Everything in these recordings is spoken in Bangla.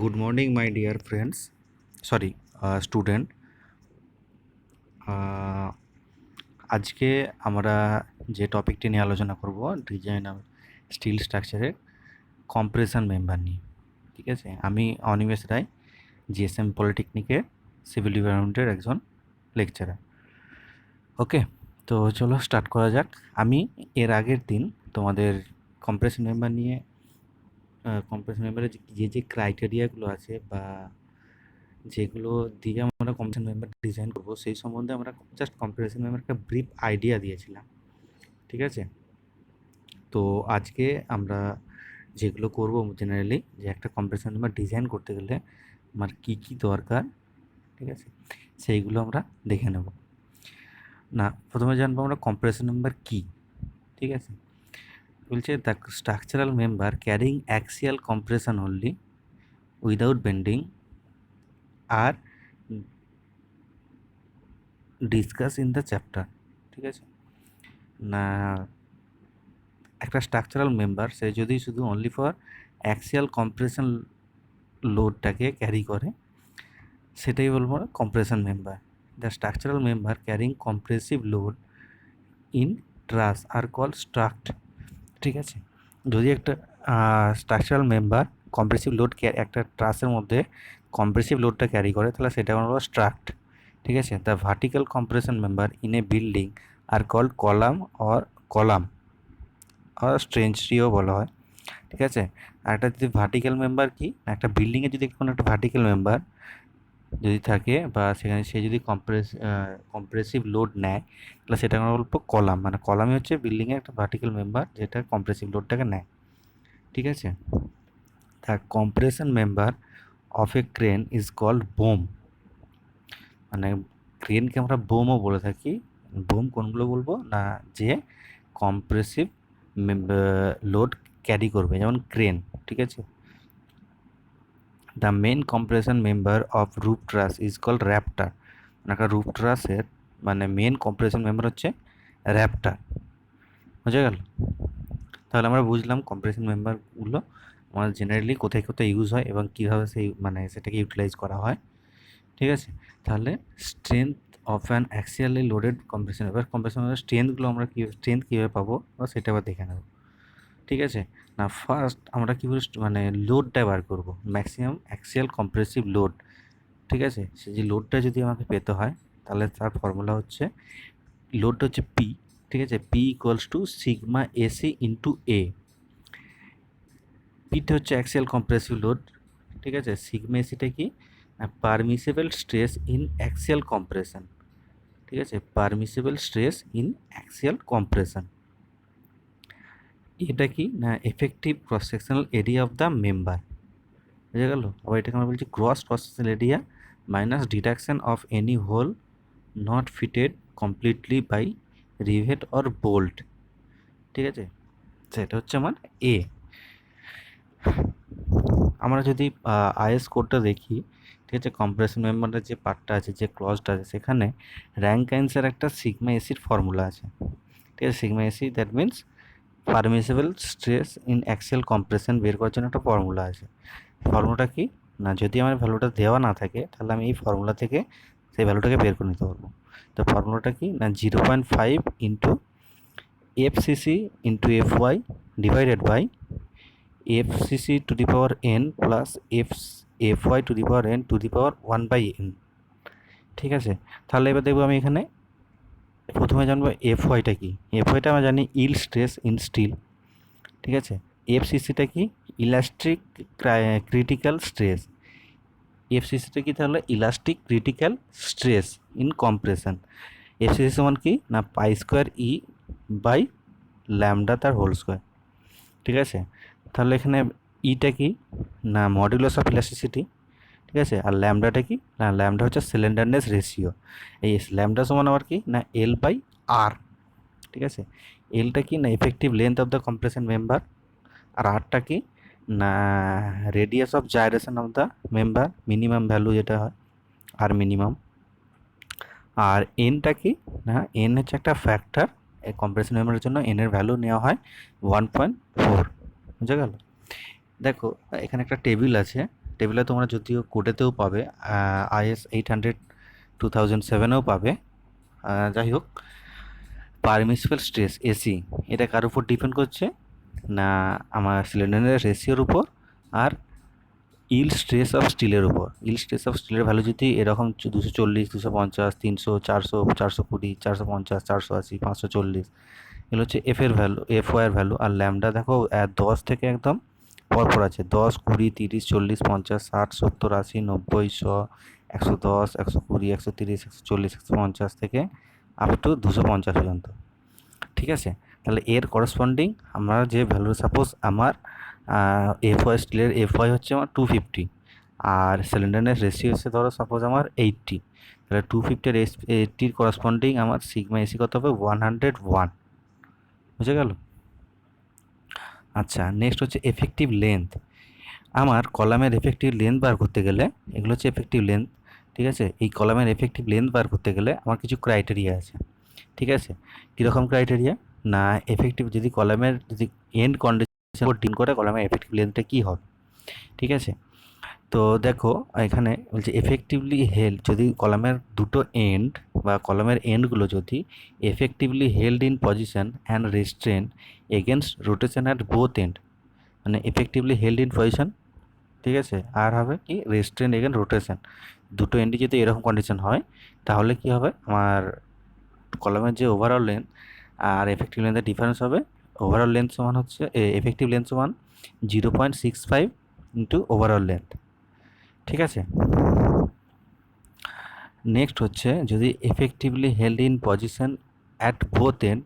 Good morning, my dear friends. Sorry, student. আজকে আমরা যে টপিকটি নিয়ে আলোচনা করব ডিজাইন আর স্টিল স্ট্রাকচারের কম্প্রেশন মেম্বার নিয়ে। ঠিক আছে, আমি অনিমেষ রায়, জিএসএম পলিটেকনিকের সিভিল ডিপার্টমেন্টের একজন লেকচারার। ওকে, তো চলো স্টার্ট করা যাক। আমি এর আগের দিন তোমাদের কম্প্রেশন মেম্বার নিয়ে কম্প্রেশন মেম্বারের যে ক্রাইটেরিয়াগুলো আছে বা যেগুলো দিয়ে আমরা কম্প্রেশন মেম্বার ডিজাইন করব সেই সম্বন্ধে আমরা জাস্ট কম্প্রেশন মেম্বার একটা ব্রিফ আইডিয়া দিয়েছিলাম। ঠিক আছে, তো আজকে আমরা যেগুলো করব জেনারেলি, যে একটা কম্প্রেশন মেম্বার ডিজাইন করতে গেলে আমার কী কী দরকার, ঠিক আছে, সেইগুলো আমরা দেখে নেব। না, প্রথমে জানবো আমরা কম্প্রেশন মেম্বার কী। ঠিক আছে, বলছে the structural member carrying axial compression only without bending are discuss in the chapter. ঠিক আছে, না একটা স্ট্রাকচারাল মেম্বার সে যদি শুধু অনলি ফর অ্যাক্সিয়াল কম্প্রেশন লোডটাকে ক্যারি করে সেটাই বলবো compression member. The structural member carrying compressive load in truss are call strut. ঠিক আছে, যদি একটা স্ট্রাকচারাল মেম্বার কম্প্রেসিভ লোড একটা ট্রাসের মধ্যে কম্প্রেসিভ লোডটা ক্যারি করে তাহলে সেটা বলবো স্ট্রাক্ট। ঠিক আছে, the vertical compression member in a building are called column are স্ট্রেঞ্চটিও বলা হয়। ঠিক আছে, আর একটা যদি ভার্টিক্যাল মেম্বার কি, একটা বিল্ডিংয়ে যদি কোনো একটা ভার্টিক্যাল মেম্বার যদি থাকে বা সেখানে সে যদি কম্প্রেসিভ লোড নেয় তাহলে সেটা আমরা বলবো কলাম। মানে কলামই হচ্ছে বিল্ডিংয়ের একটা ভার্টিক্যাল মেম্বার যেটা কম্প্রেসিভ লোডটাকে নেয়। ঠিক আছে, the compression member of a crane is called boom. মানে ক্রেনকে আমরা বোমও বলে থাকি। বোম কোনগুলো বলবো না, যে কম্প্রেসিভ লোড ক্যারি করবে, যেমন ক্রেন। ঠিক আছে, the main compression member of roof truss is called rafter. একটা রুফ ট্রাসের মানে মেন কম্প্রেশন মেম্বার হচ্ছে র্যাপ্টার। বুঝে গেল? তাহলে আমরা বুঝলাম কম্প্রেশন মেম্বারগুলো আমাদের জেনারেলি কোথায় কোথায় ইউজ হয় এবং কীভাবে সেই মানে সেটাকে ইউটিলাইজ করা হয়। ঠিক আছে, তাহলে strength of an axially loaded compression, এবার কম্প্রেশন মেম্বার স্ট্রেংথগুলো আমরা স্ট্রেংথ কীভাবে পাবো বা সেটা আবার দেখে নেব। ঠিক আছে, না ফার্স্ট আমরা কীভাবে মানে লোডটা বার করবো, ম্যাক্সিমাম অ্যাক্সিয়াল কম্প্রেসিভ লোড। ঠিক আছে, সেই যে লোডটা যদি আমাকে পেতে হয় তাহলে তার ফর্মুলা হচ্ছে, লোডটা হচ্ছে পি। ঠিক আছে, P equals to sigma AC into A. পিটা হচ্ছে অ্যাক্সিয়াল কম্প্রেসিভ লোড। ঠিক আছে, সিগমা এসিটা কি, permissible stress in axial compression. ঠিক আছে, permissible stress in axial compression. এটা কি না, effective cross sectional area of the member. বুঝে গেল? আবার এটাকে আমরা বলছি gross cross sectional area minus deduction of any hole not fitted completely by rivet or bolt. ঠিক আছে, সেটা হচ্ছে আমার এ। আমরা যদি আইএস কোডটা দেখি, ঠিক আছে, কম্প্রেশন মেম্বারের যে পার্টটা আছে, যে ক্লজটা আছে, সেখানে র্যাঙ্কাইন্সের একটা সিগমা এসির ফর্মুলা আছে। ঠিক আছে, sigma AC that means permissible stress in axial compression বের করার জন্য একটা ফর্মুলা আছে। ফর্মুলাটা কি না, যদি আমার ভ্যালুটা দেওয়া না থাকে তাহলে আমি এই ফর্মুলা থেকে সেই ভ্যালুটাকে বের করে নিতে পারবো। তো ফর্মুলাটা কি না, 0.5 into FCC into F Y divided by FCC to the power N plus F Y to the power N to the power 1/n। ঠিক আছে, তাহলে এবার দেখবো আমি এখানে প্রথমে জানবো এফ ওয়াইটা কি। এফ ওয়াইটা আমরা জানি ইল স্ট্রেস ইন স্টিল। ঠিক আছে, এফসিসিটা কি, ইলাস্টিক ক্রিটিক্যাল স্ট্রেস। এফসিসিটা কি তাহলে elastic critical stress in compression. FCC সমান কি না, pi square E by lambda তার হোল স্কোয়ার। ঠিক আছে, তাহলে এখানে ইটা কি না, মডুলাস অফ ইলাস্টিসিটি। ঠিক আছে, আর ল্যামডাটা কি না, ল্যামডা হচ্ছে সিলিন্ডারনেস রেশিও। এই ল্যামডা সমান আবার কি না, এল বাই আর। ঠিক আছে, এলটা কি না, effective length of the compression member, আর আরটা কি না, radius of gyration of the member, minimum value যেটা হয় আর মিনিমাম। আর এনটা কি না, এন হচ্ছে একটা ফ্যাক্টর, এই কম্প্রেশন মেম্বারের জন্য এনের ভ্যালু নেওয়া হয় 1.4। বুঝা গেল? দেখো এখানে একটা টেবিল আছে, টেবিলে তোমরা যদিও কোডেতেও পাবে, IS 800-2007-এও পাবে। যাই হোক, পারমিসিবল স্ট্রেস এসি এটা কার উপর ডিপেন্ড করছে না আমার সিলিন্ডারের রেশিওর উপর আর ইল স্ট্রেস অফ স্টিলের উপর। ইল স্ট্রেস অফ স্টিলের ভ্যালু যদি এরকম 240, 250, 300, 400, 420, 450, 480, 540, এগুলো হচ্ছে এফ এর ভ্যালু, এফ ওয়াই এর ভ্যালু। আর ল্যামডা দেখো 10 থেকে একদম পরপর আছে, 10, 20, 30, 40, 50, 60, 70, 80, 90, 100, 110, 120, 130, 140, 150 থেকে আপ টু 250 পর্যন্ত। ঠিক আছে, তাহলে এর করসপন্ডিং আমরা যে ভ্যালু, সাপোজ আমার এফ ওয়াই স্টিলের এফ ওয়াই হচ্ছে আমার 250, আর সিলিন্ডারের রেশিও হচ্ছে ধরো সাপোজ আমার 80, তাহলে 250 আর 80-র করসপন্ডিং আমার সিগমা এসি কত হবে? 101। বুঝে গেল? আচ্ছা, নেক্সট হচ্ছে এফেক্টিভ লেন্থ। আমার কলামের এফেক্টিভ লেন্থ বার করতে গেলে, এগুলো হচ্ছে এফেক্টিভ লেন্থ। ঠিক আছে, এই কলামের এফেক্টিভ লেন্থ বার করতে গেলে আমার কিছু ক্রাইটেরিয়া আছে। ঠিক আছে, কীরকম ক্রাইটেরিয়া না এফেক্টিভ যদি কলামের যদি এন্ড কন্ডিশন ডিন করে কলামের এফেক্টিভ লেন্থটা কী হবে। ঠিক আছে, তো দেখো এখানে বলছে এফেক্টিভলি হেল্ড, যদি কলামের দুটো এন্ড বা কলামের এন্ডগুলো যদি effectively held in position and restrain against rotation at both end, মানে এফেক্টিভলি হেল্ড ইন পজিশন। ঠিক আছে, আর হবে কি রেস্ট্রেন এগেন রোটেশন, দুটো এন্ডে যদি এরকম কন্ডিশন হয় তাহলে কি হবে আমার কলামের যে ওভারঅল লেন্থ আর এফেক্টিভ লেন্থের ডিফারেন্স হবে। ওভারঅল লেন্থ সমান হচ্ছে এফেক্টিভ লেন্থ সমান 0.65 ইন্টু ওভারঅল লেন্থ। ঠিক আছে, নেক্সট হচ্ছে যদি effectively held in position at both end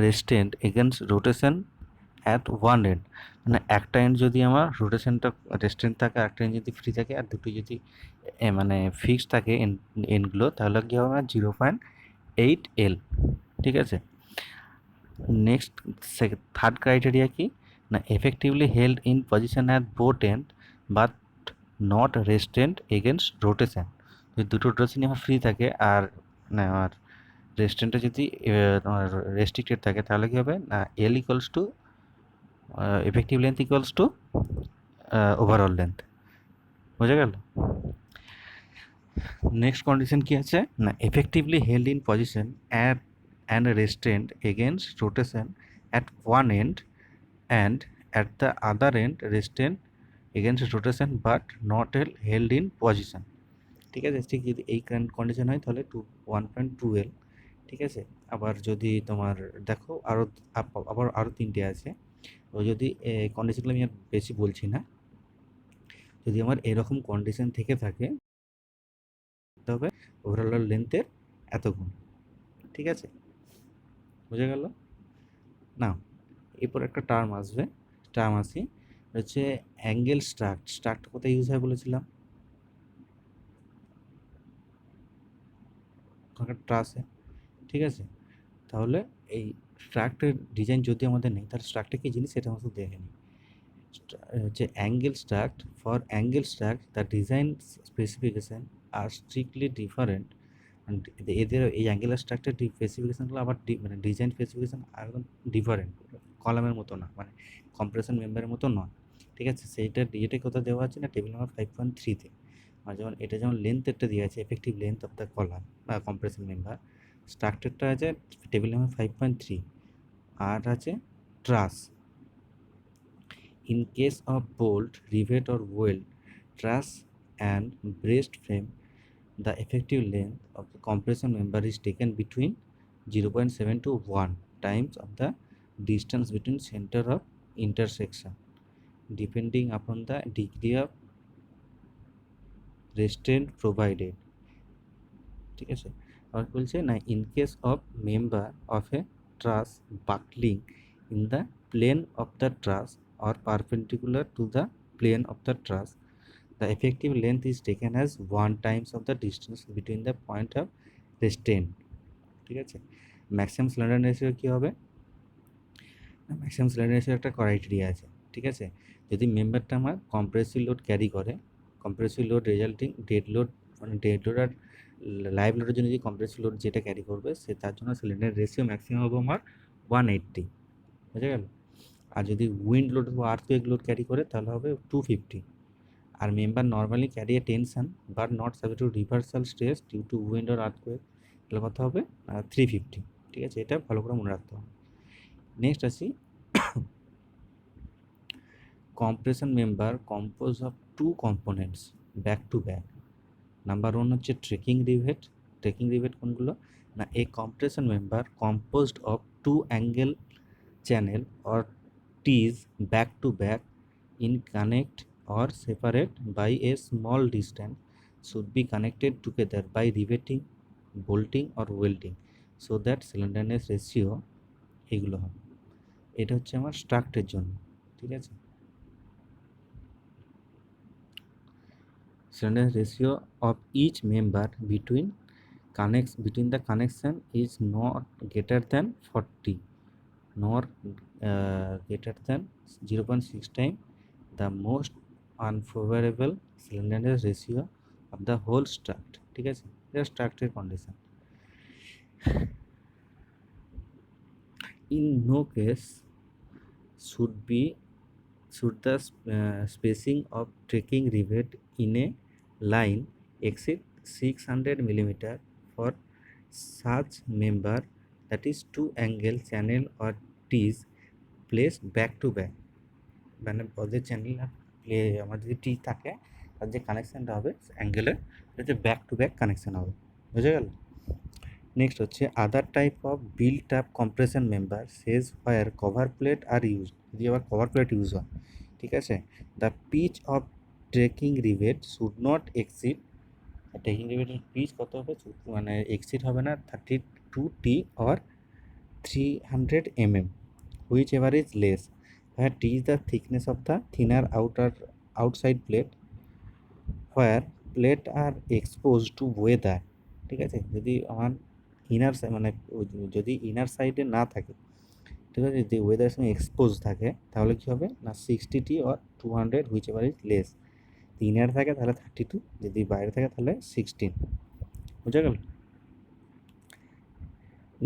restrained against rotation at one end, মানে একটা এন্ড যদি আমার রোটেশনটা রেস্টেন্ট থাকে, একটা এন্ড যদি ফ্রি থাকে, আর দুটো যদি মানে ফিক্সড থাকে এন্ডগুলো, তাহলে কী হবে না 0.8L। ঠিক আছে, নেক্সট থার্ড ক্রাইটেরিয়া কি না effectively held in position at both end but not restrained against rotation. যদি দুটো রোটেশনই আমার ফ্রি থাকে আর না আমার রেস্টেন্টটা যদি তোমার রেস্ট্রিক্টেড থাকে, তাহলে কী হবে না L equals to effective length equals to overall length. বুঝে গেল? নেক্সট কন্ডিশন কি আছে না effectively held in position at and restrained against rotation at one end and at the other end restrained against rotation but not held in position. ঠিক আছে, ঠিক যদি এই কন্ডিশন হয় তাহলে 1.2L। ঠিক আছে, আবার যদি তোমার দেখো আবার আরও তিনটে আছে, তো যদি কন্ডিশনগুলো আমি আর বেশি বলছি না, যদি আমার এরকম কন্ডিশন থেকে থাকে তবে ওভারঅল লেন্থের এত গুণ। ঠিক আছে, বুঝে গেল না? এরপর একটা টার্ম আসবে, টার্ম আসি হচ্ছে অ্যাঙ্গেল স্ট্রাক্ট। স্ট্রাক্ট কোথায় ইউজ হয় বলেছিলাম? ট্রাসে। ঠিক আছে, তাহলে এই স্ট্রাক্টের ডিজাইন যদি আমাদের নেই, তাহলে স্ট্রাক্টটা কী জিনিস সেটা আমাদের দেখে নিই। হচ্ছে angle struct, for angle struct the design specification R strictly different. এদের এই অ্যাঙ্গেল স্ট্রাক্টের স্পেসিফিকেশানগুলো আবার মানে ডিজাইন স্পেসিফিকেশান একদম ডিফারেন্ট, কলামের মতো না, মানে কম্প্রেশন মেম্বারের মতো নয়। ঠিক আছে, সেইটার এটা কোথাও দেওয়া আছে না টেবিল নাম্বার 5.3-তে। আর যেমন এটা যেমন লেন্থেরটা দেওয়া আছে effective length of the column বা কম্প্রেশন মেম্বার, স্ট্রাকচারটা আছে টেবিল নাম্বার 5.3, আর আছে ট্রাস। In case of bolt, rivet or weld, truss and braced frame, the effective length of the compression member is taken between 0.7 to 1 times of the distance between center of intersection, depending upon the degree of restraint provided. ঠিক আছে, আবার বলছে না in case of member of a truss buckling in the plane of the truss or perpendicular to the plane of the truss, the effective length is taken as 1 times of the distance between the point of restraint. ঠিক আছে, ম্যাক্সিমাম স্ল্যান্ডার রেশিও কী হবে? ম্যাক্সিমাম স্ল্যান্ডার রেশিও একটা ক্রাইটেরিয়া আছে। ঠিক আছে, যদি মেম্বারটা আমার কম্প্রেসিভ লোড ক্যারি করে, compressive load resulting dead load, মানে ডেড লোড আর লাইভ লোডের জন্য যে কম্প্রেসিভ লোড যেটা ক্যারি করবে সে তার জন্য সিলিন্ডার রেশিও ম্যাক্সিমাম হবে আমার 180। বুঝে গেল? আর যদি উইন্ড লোড বা আর্থকুয়েক লোড ক্যারি করে তাহলে হবে 250। আর member normally carry a tension but not subject to reversal stress due to wind or earthquake, তাহলে কথা হবে 350। ঠিক আছে, এটা ভালো করে মনে রাখতে হবে। নেক্সট আসি, compression member compose of two components back to back. Number one হচ্ছে ট্রেকিং রিভেট। ট্রেকিং রিভেট কোনগুলো না, a compression member composed of two angle channel or tees back to back in connect or separate by a small distance should be connected together by riveting, bolting or welding so that slenderness ratio এগুলো হবে। এটা হচ্ছে আমার স্ট্রাক্টের জন্য। ঠিক আছে, slenderness ratio of each member between the connection is not greater than 40 nor greater than 0.6 times the most unfavorable slenderness ratio of the whole struct। ঠিক আছে, এটা স্ট্রাক্টের condition. In no case should the spacing of trekking rivet in a line exceed 600 millimeter for such member, that is two angle channel or tees placed back to back। মানে ওদের চ্যানেল আমার যদি টি থাকে তার যে কানেকশানটা হবে অ্যাঙ্গেলে হচ্ছে ব্যাক টু ব্যাক কানেকশান হবে। বুঝে গেল? নেক্সট হচ্ছে other type of built up compression member says where cover plate are use. যদি আবার কভার প্লেট ইউজ হয়, ঠিক আছে, the pitch of tacking rivet should not exceed. Tacking রিভেটের পিচ কত হবে, মানে এক্সিড হবে না 32 T or 300 mm, which ever is less, where T is the thickness of the thinner outside plate where plate are exposed to weather। ঠিক আছে, যদি আমার ইনার মানে যদি ইনার সাইডে না থাকে, ঠিক আছে, যদি ওয়েদারের সঙ্গে এক্সপোজ থাকে তাহলে কী হবে না 60T or 200 which ever is less. Inner থাকে তাহলে 32, যদি বাইরে থাকে তাহলে 16। বুঝা গেল?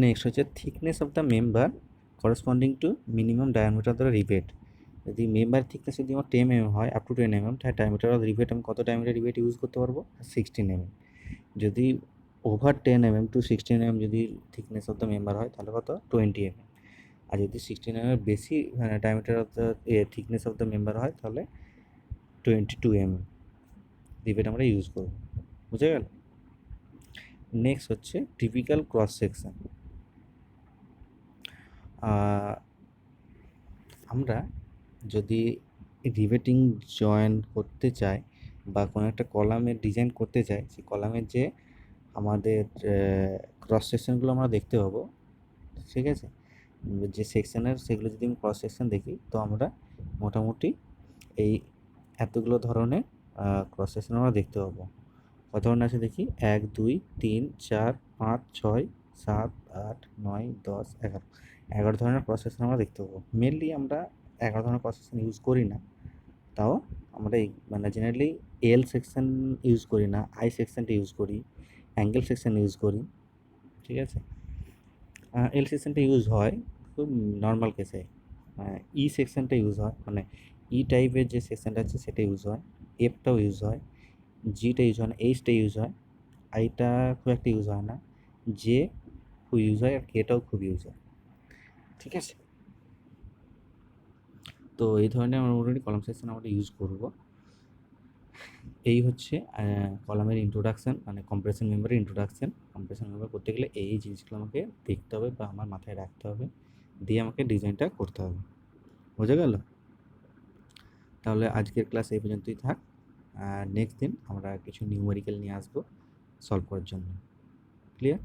নেক্সট হচ্ছে thickness of the member corresponding to minimum diameter of the rivet. যদি মেম্বার থিকনেস যদি আমার 10 mm হয় আপ টু 10 mm, তাহলে ডায়ামিটার অফ রিভেট আমি কত ডায়ামিটার রিভেট ইউজ করতে পারবো 16 mm। যদি ওভার 10 mm টু 16 mm যদি থিকনেস অফ দ্য মেম্বার হয় তাহলে কত 20 mm। আর যদি 16 mm এর বেশি diameter of the thickness of the member হয় তাহলে 22 mm রিভেট আমরা ইউজ করব। বুঝে গেল? নেক্সট হচ্ছে টিপিক্যাল ক্রস সেকশন। আমরা যদি রিভেটিং জয়েন করতে চাই বা কোনো একটা কলামের ডিজাইন করতে চাই, সেই কলামের যে আমাদের ক্রস সেকশনগুলো আমরা দেখতে পাবো, ঠিক আছে, যে সেকশনের সেগুলো যদি আমি ক্রস সেকশন দেখি তো আমরা মোটামুটি এই এতগুলো ধরনের ক্রস সেকশন আমরা দেখতে পাবো। কত ধরনের আছে দেখি, 1 2 3 4 5 6 7 8 9 10 11 ধরনের ক্রস সেকশন আমরা দেখতে পাবো। মেনলি আমরা 11 ধরনের ক্রস সেকশন ইউজ করি না, তাও আমরা এই মানে জেনারেলি এল সেকশন ইউজ করি না, আই সেকশনটা ইউজ করি, অ্যাঙ্গেল সেকশন ইউজ করি। ঠিক আছে, এল সেকশনটা ইউজ হয় খুব নর্মাল কেসে, ই সেকশনটা ইউজ হয়, মানে ই টাইপের যে সেকশনটা আছে সেটা ইউজ হয়, এফটাও ইউজ হয়, জিটা ইউজ হয় না, এইচটা ইউজ হয়, আইটা খুব একটা ইউজ হয় না, জে খুব ইউজ হয়, আর কেটাও খুব ইউজ হয়। ঠিক আছে, তো এই ধরনের আমরা মোটামুটি কলাম সেকশন আমরা ইউজ করব। এই হচ্ছে কলামের ইন্ট্রোডাকশান, মানে কম্প্রেশন মেম্বারের ইন্ট্রোডাকশান। কম্প্রেশন মেম্বার করতে গেলে এই জিনিসগুলো আমাকে দেখতে হবে বা আমার মাথায় রাখতে হবে, দিয়ে আমাকে ডিজাইনটা করতে হবে। বোঝা গেল? তাহলে আজকের ক্লাস এই পর্যন্তই থাক। নেক্সট দিন আমরা কিছু নিউমেরিক্যাল নিয়ে আসবো সলভ করার জন্য। ক্লিয়ার?